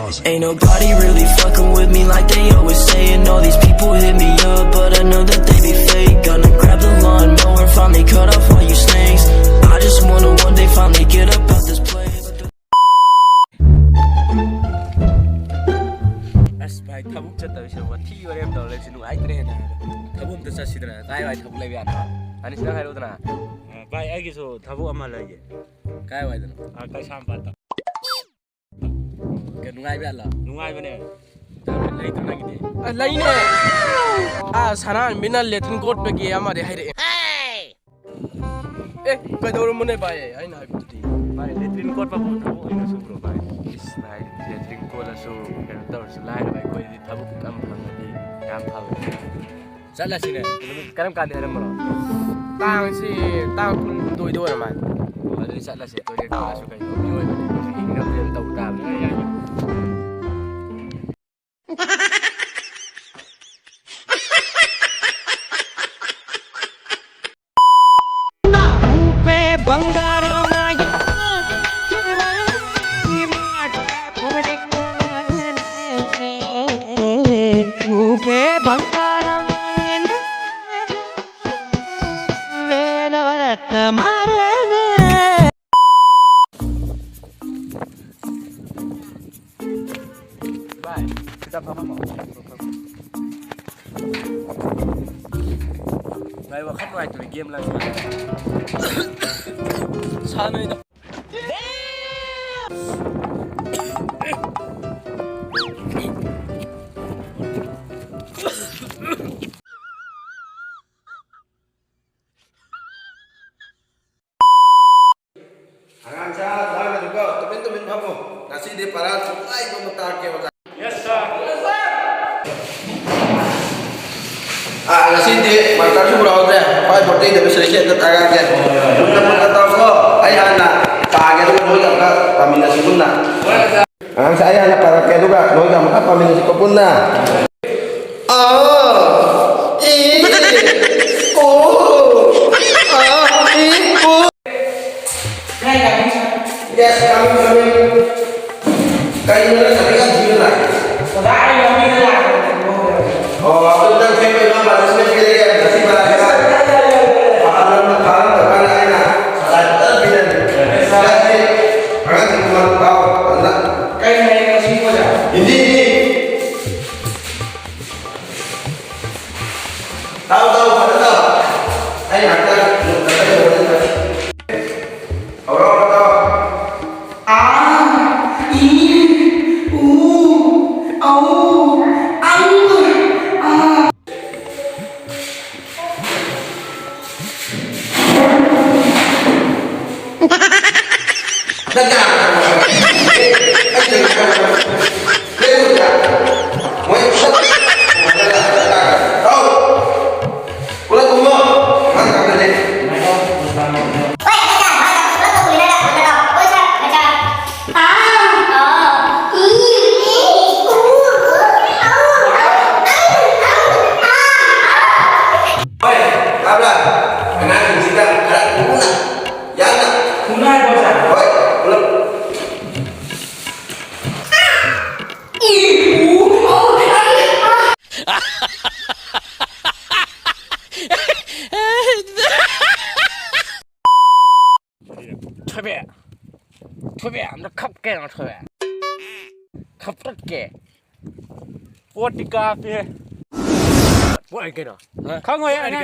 Ain't nobody really fucking with me like they always saying. All these people hit me up, but I know that they be fake. Gonna grab the lawnmower, finally cut off all you snakes. I just wanna one day finally get up out this place. भाई थबुक चत्ता विषय वो थी और M dollar से नुआई तेरे ना थबुक तो सच्ची तरह काय भाई थबुक ले भी आना अनिश ना खाए उतना भाई आगे सो थबुक अमल है ये काय भाई तना काय शाम पाता के नुआई भी आला नुआई बने नहीं तो ना किधे नहीं ने सारा मिना लेटिन कोट पे किया हमारे हाय रे कदोर मुने पाए आई ना बिटी भाई लेटिन कोट पर थबुक इन सुब्रो भाई इस भाई लेटिन कोट सो तो लाइन भाई कोई थबुक कम भांगदी काम भाग चल सिने करम कांदे हरम बरो तांग कुन दोई दोर मान अदुई चल से तो रेट वाला सुकाई मियोय बने हिंगना प्रेम तौ ताब याय पे बंगार Bye. Kita apa mau? Bye, wah kan right to game lagi. Sana itu. Nasi di para supply pemetaan ke macam. Yes sir. Nasi di markas surau tu, kau berarti dah selesai tetaga ke. Mula mula tahu ko, ayah anak tak ada tu noi tak kami nasi pun nak. Saya anak para ke tu kan, noi tak kami nasi pun nak. Yes, kami. Kayu mana sampai kan jiwa lagi. Saudara yang minta lah. Oh, aku dah sampai mana balasnya kira kira nasi balas. Pahalan tekan Eina. Salah terbidan. Jadi, orang cuma tahu anak. Kayu mana yang kasih kau dah? Ini. Tahu pada tahu. Eina kan, orang tahu. Coba, anda kap ke nak coba? Kaprat ke? Buat tiga apa? Buat ke nak? Kau ngoyak ni.